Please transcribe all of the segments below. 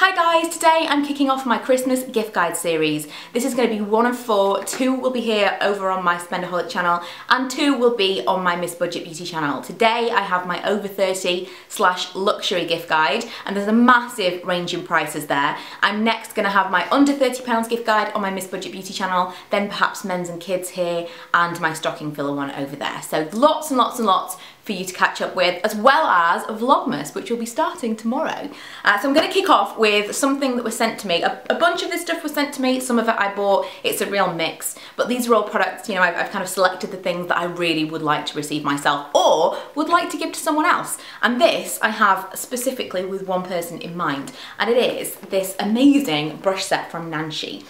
Hi guys, today I'm kicking off my Christmas gift guide series. This is going to be 1 of 4. 2 will be here over on my Spendaholic channel and 2 will be on my Miss Budget Beauty channel. Today I have my over 30/luxury gift guide and there's a massive range in prices there. I'm next going to have my under £30 gift guide on my Miss Budget Beauty channel, then perhaps men's and kids here and my stocking filler one over there. So lots and lots and lots for you to catch up with, as well as a Vlogmas, which will be starting tomorrow. So I'm going to kick off with something that was sent to me. A bunch of this stuff was sent to me, some of it I bought. It's a real mix, but these are all products, you know, I've kind of selected the things that I really would like to receive myself or would like to give to someone else. And this I have specifically with one person in mind, and it is this amazing brush set from Nanshy.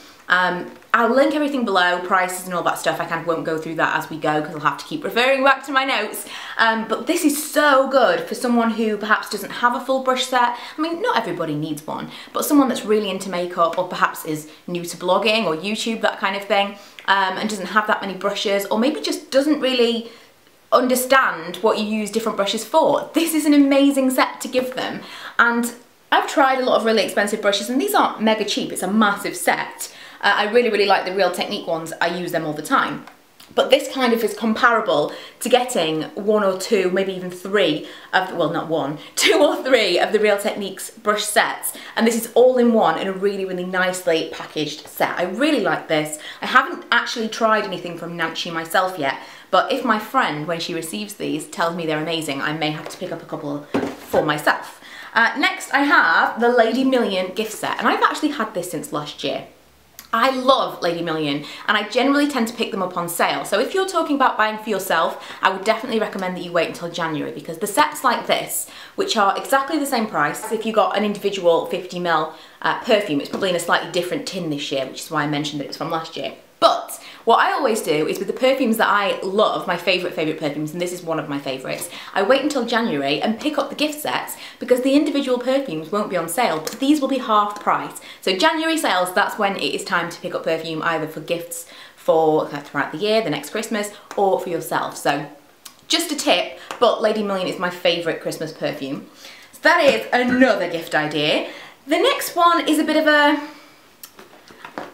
I'll link everything below, prices and all that stuff. I kind of won't go through that as we go because I'll have to keep referring back to my notes. But this is so good for someone who perhaps doesn't have a full brush set. I mean, not everybody needs one, but someone that's really into makeup or perhaps is new to blogging or YouTube, that kind of thing, and doesn't have that many brushes, or maybe just doesn't really understand what you use different brushes for. This is an amazing set to give them. And I've tried a lot of really expensive brushes and these aren't mega cheap, it's a massive set. I really like the Real Technique ones, I use them all the time. But this kind of is comparable to getting 1 or 2, maybe even 3 of, well not 1, 2 or 3 of the Real Techniques brush sets. And this is all in one in a really nicely packaged set. I really like this. I haven't actually tried anything from Nanshy myself yet, but if my friend, when she receives these, tells me they're amazing, I may have to pick up a couple for myself. Next I have the Lady Million gift set, and I've actually had this since last year. I love Lady Million and I generally tend to pick them up on sale. So if you're talking about buying for yourself, I would definitely recommend that you wait until January, because the sets like this, which are exactly the same price, if you got an individual 50ml perfume, it's probably in a slightly different tin this year, which is why I mentioned that it's from last year. But what I always do is with the perfumes that I love, my favourite perfumes, and this is one of my favourites, I wait until January and pick up the gift sets because the individual perfumes won't be on sale, but these will be half price. So January sales, that's when it is time to pick up perfume, either for gifts for throughout the year, the next Christmas, or for yourself. So just a tip, but Lady Million is my favourite Christmas perfume. So that is another gift idea. The next one is a bit of a...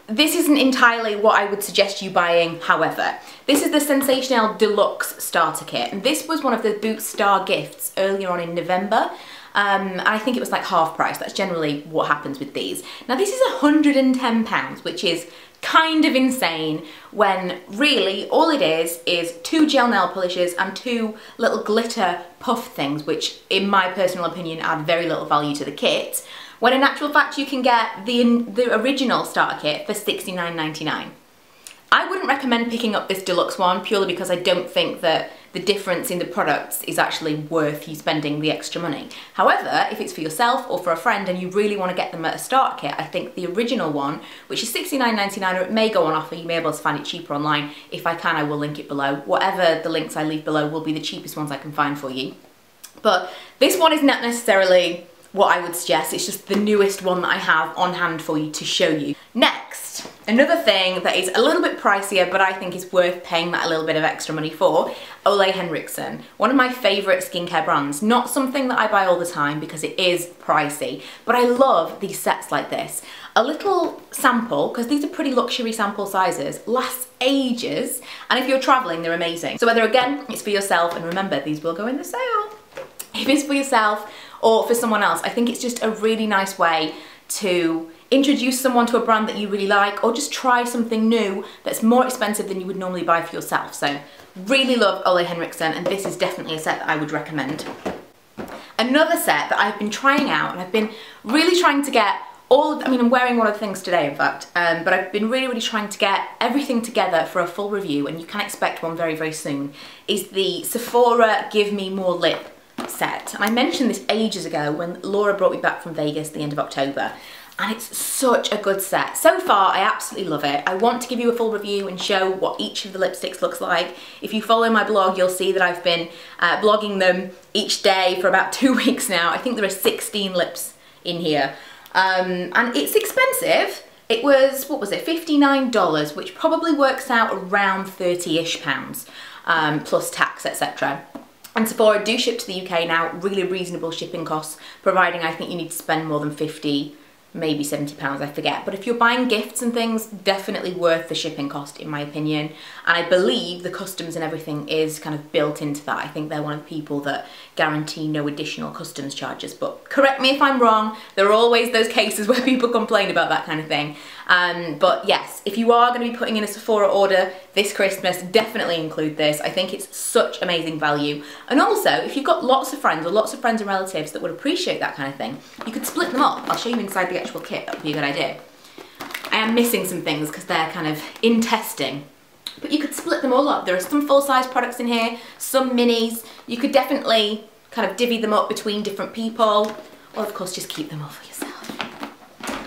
This isn't entirely what I would suggest you buying, however. This is the Sensationail Deluxe Starter Kit, and this was one of the Boots Star gifts earlier on in November. And I think it was like half price. That's generally what happens with these. Now this is £110, which is kind of insane when really all it is 2 gel nail polishes and 2 little glitter puff things, which in my personal opinion add very little value to the kit, when in actual fact you can get the original starter kit for £69.99. I wouldn't recommend picking up this deluxe one purely because I don't think that the difference in the products is actually worth you spending the extra money. However, if it's for yourself or for a friend and you really want to get them at a starter kit, I think the original one, which is £69.99, or it may go on offer, you may be able to find it cheaper online. If I can, I will link it below. Whatever the links I leave below will be the cheapest ones I can find for you. But this one is not necessarily what I would suggest, it's just the newest one that I have on hand for you to show you. Next, another thing that is a little bit pricier but I think is worth paying that a little bit of extra money for, Ole Henriksen. One of my favourite skincare brands, not something that I buy all the time because it is pricey, but I love these sets like this. A little sample, because these are pretty luxury sample sizes, lasts ages, and if you're travelling they're amazing. So whether again it's for yourself, and remember these will go in the sale, if it's for yourself or for someone else, I think it's just a really nice way to introduce someone to a brand that you really like, or just try something new that's more expensive than you would normally buy for yourself. So really love Ole Henriksen, and this is definitely a set that I would recommend. Another set that I've been trying out, and I've been really trying to get I mean I'm wearing one of the things today in fact, but I've been really trying to get everything together for a full review, and you can expect one very soon, is the Sephora Give Me More Lip set. And I mentioned this ages ago when Laura brought me back from Vegas at the end of October, and it's such a good set. So far I absolutely love it. I want to give you a full review and show what each of the lipsticks looks like. If you follow my blog you'll see that I've been blogging them each day for about 2 weeks now. I think there are 16 lips in here, and it's expensive. It was, what was it, $59, which probably works out around 30-ish pounds, plus tax, etc. And Sephora do ship to the UK now, really reasonable shipping costs, providing I think you need to spend more than 50, maybe £70, I forget. But if you're buying gifts and things, definitely worth the shipping cost in my opinion. And I believe the customs and everything is kind of built into that. I think they're one of the people that guarantee no additional customs charges, but correct me if I'm wrong. There are always those cases where people complain about that kind of thing. But yes, if you are going to be putting in a Sephora order this Christmas, definitely include this. I think it's such amazing value. And also, if you've got lots of friends and relatives that would appreciate that kind of thing, you could split them up. I'll show you inside the actual kit. That would be a good idea. I am missing some things because they're kind of in testing, but you could split them all up. There are some full-size products in here, some minis. You could definitely kind of divvy them up between different people, or of course just keep them all for yourself.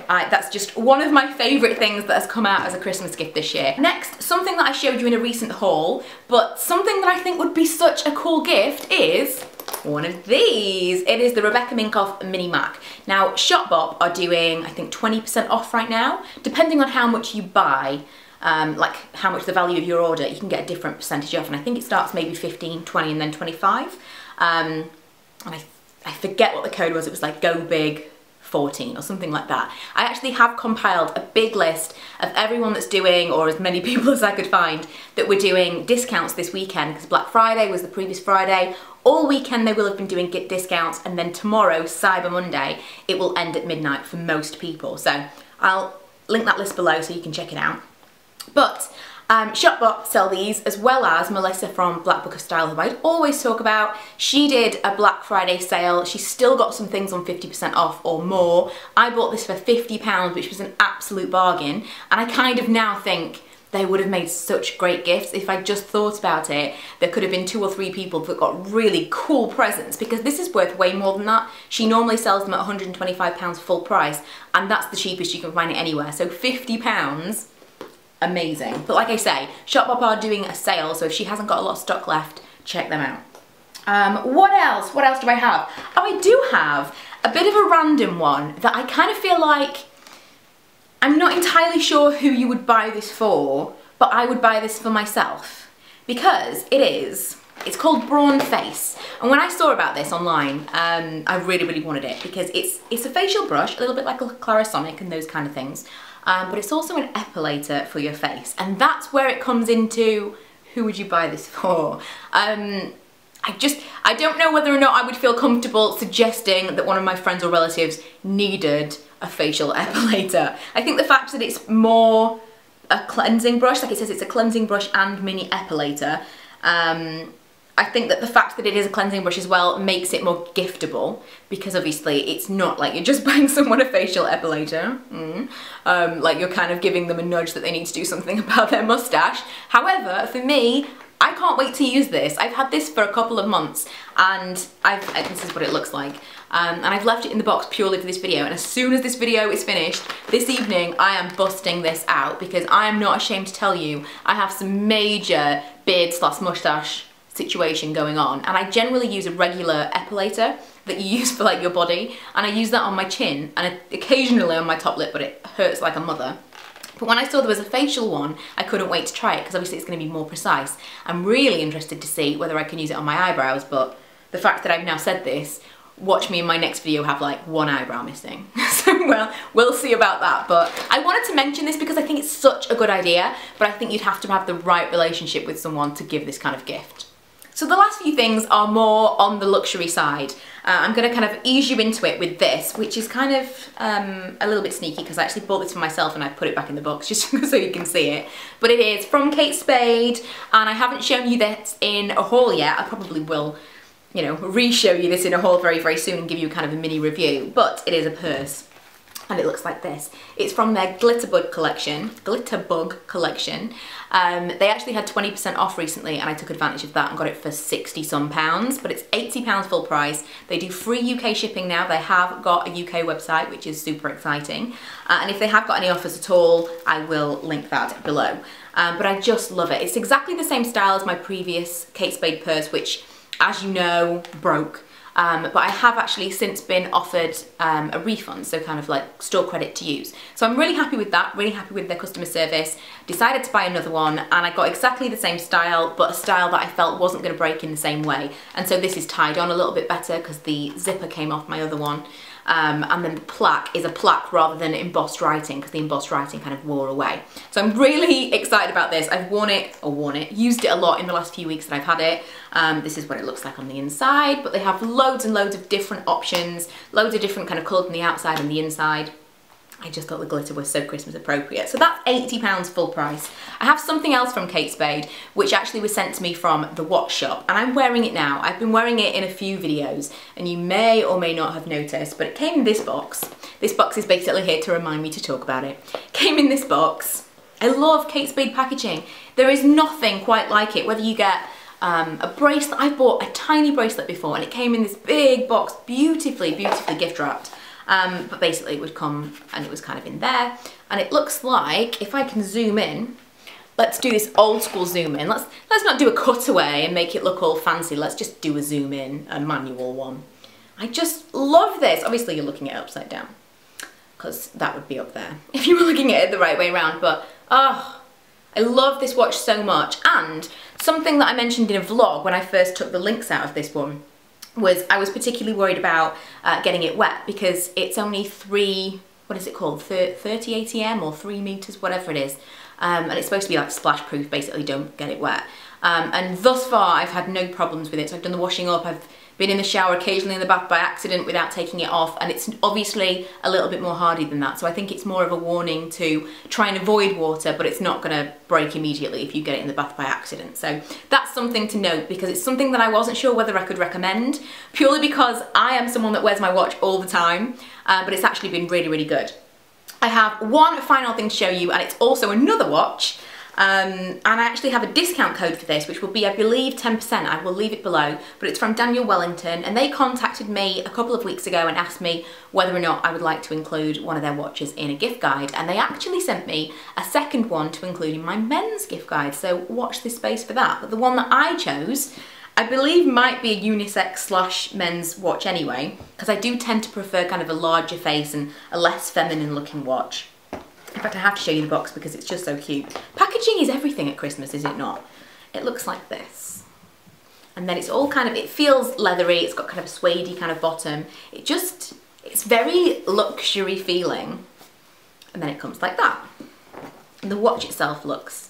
That's just one of my favourite things that has come out as a Christmas gift this year. Next, something that I showed you in a recent haul, but something that I think would be such a cool gift is one of these. It is the Rebecca Minkoff Mini Mac. Now, Shopbop are doing, I think, 20% off right now. Depending on how much you buy, like how much the value of your order, you can get a different percentage off, and I think it starts maybe 15, 20, and then 25. And I forget what the code was. It was like Go Big 14 or something like that. I actually have compiled a big list of everyone that's doing, or as many people as I could find, that were doing discounts this weekend, because Black Friday was the previous Friday. All weekend they will have been doing discounts, and then tomorrow, Cyber Monday, it will end at midnight for most people. So I'll link that list below so you can check it out. But Shopbop sell these, as well as Melissa from Black Book of Style, who I always talk about. She did a Black Friday sale. She's still got some things on 50% off or more. I bought this for £50, which was an absolute bargain. And I kind of now think they would have made such great gifts. If I just thought about it, there could have been 2 or 3 people that got really cool presents, because this is worth way more than that. She normally sells them at £125 full price, and that's the cheapest you can find it anywhere. So £50, amazing. But like I say, Shopbop are doing a sale, so if she hasn't got a lot of stock left, check them out. What else? What else do I have? Oh, I do have a bit of a random one that I kind of feel like I'm not entirely sure who you would buy this for, but I would buy this for myself, because it's called Braun Face. And when I saw about this online, I really wanted it, because it's a facial brush, a little bit like a Clarisonic and those kind of things. But it's also an epilator for your face, and that's where it comes into who would you buy this for. I don't know whether or not I would feel comfortable suggesting that one of my friends or relatives needed a facial epilator. I think the fact that it's more a cleansing brush, like it says it's a cleansing brush and mini epilator, I think that the fact that it is a cleansing brush as well makes it more giftable, because obviously it's not like you're just buying someone a facial epilator. Like you're kind of giving them a nudge that they need to do something about their mustache. However, for me, I can't wait to use this. I've had this for a couple of months, and this is what it looks like. And I've left it in the box purely for this video, and as soon as this video is finished, this evening, I am busting this out, because I am not ashamed to tell you, I have some major beard/mustache situation going on, and I generally use a regular epilator that you use for like your body, and I use that on my chin and occasionally on my top lip, but it hurts like a mother. But when I saw there was a facial one, I couldn't wait to try it, because obviously it's going to be more precise. I'm really interested to see whether I can use it on my eyebrows, but the fact that I've now said this, watch me in my next video have like one eyebrow missing. So well, we'll see about that. But I wanted to mention this because I think it's such a good idea, but I think you'd have to have the right relationship with someone to give this kind of gift. So the last few things are more on the luxury side. I'm going to kind of ease you into it with this, which is kind of a little bit sneaky, because I actually bought this for myself and I put it back in the box just so you can see it. But it is from Kate Spade, and I haven't shown you this in a haul yet. I probably will, you know, re-show you this in a haul very soon and give you kind of a mini review. But it is a purse, and it looks like this. It's from their Glitterbug collection. They actually had 20% off recently, and I took advantage of that and got it for 60 some pounds, but it's £80 full price. They do free UK shipping now. They have got a UK website, which is super exciting. And if they have got any offers at all, I will link that below. But I just love it. It's exactly the same style as my previous Kate Spade purse, which, as you know, broke. But I have actually since been offered a refund, so kind of like store credit to use. So I'm really happy with that, really happy with their customer service. Decided to buy another one, and I got exactly the same style, but a style that I felt wasn't going to break in the same way. And so this is tied on a little bit better because the zipper came off my other one. and then the plaque is a plaque rather than embossed writing, because the embossed writing kind of wore away. So I'm really excited about this. I've used it a lot in the last few weeks that I've had it. This is what it looks like on the inside, but they have loads and loads of different options, loads of different kind of colours on the outside and the inside. I just thought the glitter was so Christmas appropriate. So that's £80 full price. I have something else from Kate Spade, which actually was sent to me from the watch shop, and I'm wearing it now. I've been wearing it in a few videos, and you may or may not have noticed, but it came in this box. This box is basically here to remind me to talk about it. Came in this box. I love Kate Spade packaging. There is nothing quite like it, whether you get a bracelet. I've bought a tiny bracelet before, and it came in this big box, beautifully, beautifully gift wrapped. But basically it would come, and it was kind of in there, and it looks like, if I can zoom in, let's do this old school zoom in. Let's not do a cutaway and make it look all fancy. Let's just do a zoom in, a manual one. I just love this. Obviously you're looking at it upside down, because that would be up there if you were looking at it the right way around. But oh, I love this watch so much. And something that I mentioned in a vlog when I first took the links out of this one was I was particularly worried about getting it wet, because it's only 30 ATM or 3 meters, whatever it is, and it's supposed to be like splash proof, basically don't get it wet. And thus far I've had no problems with it. So I've done the washing up, I've been in the shower, occasionally in the bath by accident without taking it off, and it's obviously a little bit more hardy than that. So I think it's more of a warning to try and avoid water, but it's not going to break immediately if you get it in the bath by accident. So that's something to note, because it's something that I wasn't sure whether I could recommend, purely because I am someone that wears my watch all the time, but it's actually been really, really good. I have one final thing to show you, and it's also another watch. And I actually have a discount code for this, which will be, I believe, 10%. I will leave it below, but it's from Wellington, and they contacted me a couple of weeks ago and asked me whether or not I would like to include one of their watches in a gift guide, and they actually sent me a second one to include in my men's gift guide, so watch this space for that. But the one that I chose, I believe, might be a unisex / men's watch anyway, because I do tend to prefer kind of a larger face and a less feminine looking watch. In fact, I have to show you the box because it's just so cute. Packaging is everything at Christmas, is it not? It looks like this. And then it's all kind of, it feels leathery, it's got kind of a suede-y kind of bottom. It's very luxury feeling. And then it comes like that. And the watch itself looks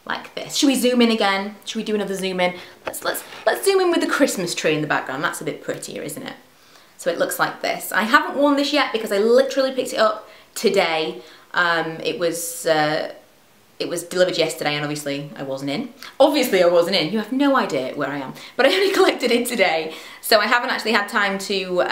like this. Should we zoom in again? Should we do another zoom in? Let's zoom in with the Christmas tree in the background. That's a bit prettier, isn't it? So it looks like this. I haven't worn this yet because I literally picked it up today. It was delivered yesterday, and obviously I wasn't in. Obviously I wasn't in. You have no idea where I am. But I only collected it today, so I haven't actually had time to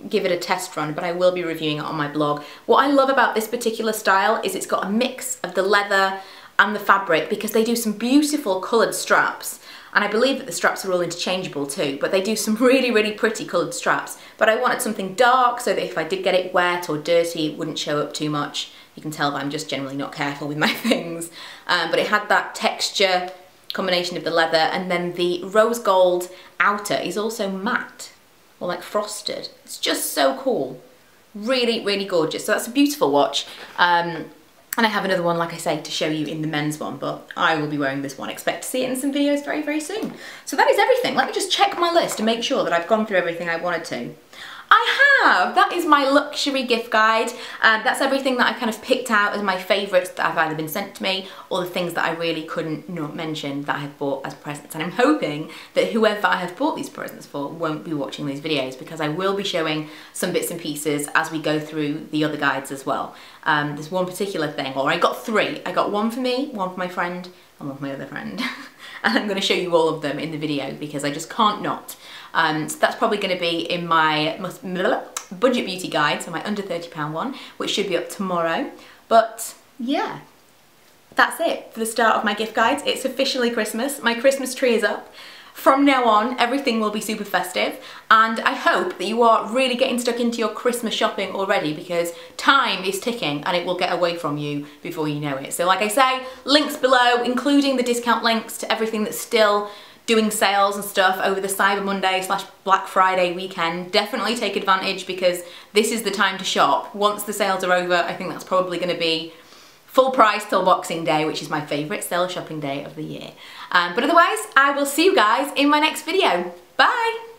give it a test run, but I will be reviewing it on my blog. What I love about this particular style is it's got a mix of the leather and the fabric, because they do some beautiful coloured straps. And I believe that the straps are all interchangeable too, but they do some really, really pretty coloured straps. But I wanted something dark so that if I did get it wet or dirty, it wouldn't show up too much. You can tell that I'm just generally not careful with my things. But it had that texture combination of the leather, and then the rose gold outer is also matte, or like frosted. It's just so cool. Really, really gorgeous. So that's a beautiful watch. And I have another one, like I say, to show you in the men's one, but I will be wearing this one. Expect to see it in some videos very, very soon. So that is everything. Let me just check my list and make sure that I've gone through everything I wanted to. I have! That is my luxury gift guide. That's everything that I kind of picked out as my favourites that have either been sent to me, or the things that I really couldn't not mention that I have bought as presents. And I'm hoping that whoever I have bought these presents for won't be watching these videos, because I will be showing some bits and pieces as we go through the other guides as well. There's one particular thing, or I got 3. I got one for me, one for my friend, and one for my other friend. And I'm going to show you all of them in the video because I just can't not. So that's probably going to be in my budget beauty guide, so my under £30 one, which should be up tomorrow. But yeah, that's it for the start of my gift guides. It's officially Christmas. My Christmas tree is up. From now on, everything will be super festive, and I hope that you are really getting stuck into your Christmas shopping already, because time is ticking and it will get away from you before you know it. So like I say, links below, including the discount links to everything that's still doing sales and stuff over the Cyber Monday / Black Friday weekend. Definitely take advantage, because this is the time to shop. Once the sales are over, I think that's probably going to be full price till Boxing Day, which is my favourite sale shopping day of the year. But otherwise, I will see you guys in my next video. Bye!